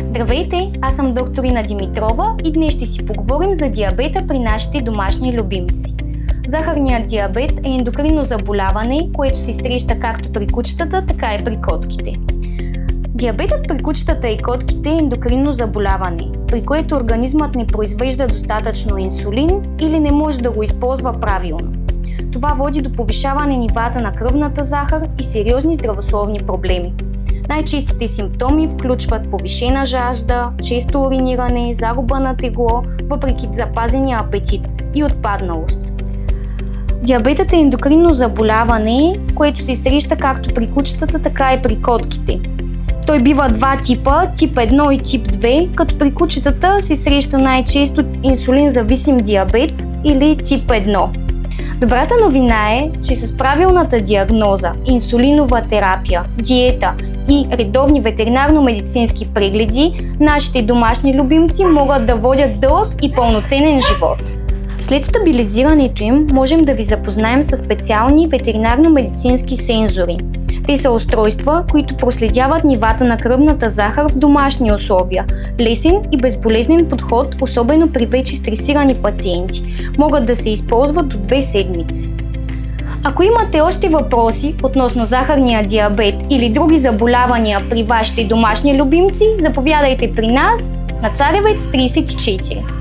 Здравейте, аз съм доктор Ина Димитрова и днес ще си поговорим за диабета при нашите домашни любимци. Захарният диабет е ендокринно заболяване, което се среща както при кучетата, така и при котките. Диабетът при кучетата и котките е ендокринно заболяване, при което организмът не произвежда достатъчно инсулин или не може да го използва правилно. Това води до повишаване нивата на кръвната захар и сериозни здравословни проблеми. Най-честите симптоми включват повишена жажда, често уриниране, загуба на тегло, въпреки запазения апетит и отпадналост. Диабетът е ендокринно заболяване, което се среща както при кучетата, така и при котките. Той бива два типа, тип 1 и тип 2, като при кучетата се среща най-често инсулинзависим диабет или тип 1. Добрата новина е, че с правилната диагноза, инсулинова терапия, диета и редовни ветеринарно-медицински прегледи, нашите домашни любимци могат да водят дълъг и пълноценен живот. След стабилизирането им можем да ви запознаем с специални ветеринарно-медицински сензори. Те са устройства, които проследяват нивата на кръвната захар в домашни условия. Лесен и безболезнен подход, особено при вече стресирани пациенти. Могат да се използват до 2 седмици. Ако имате още въпроси относно захарния диабет или други заболявания при вашите домашни любимци, заповядайте при нас на Царевец 34.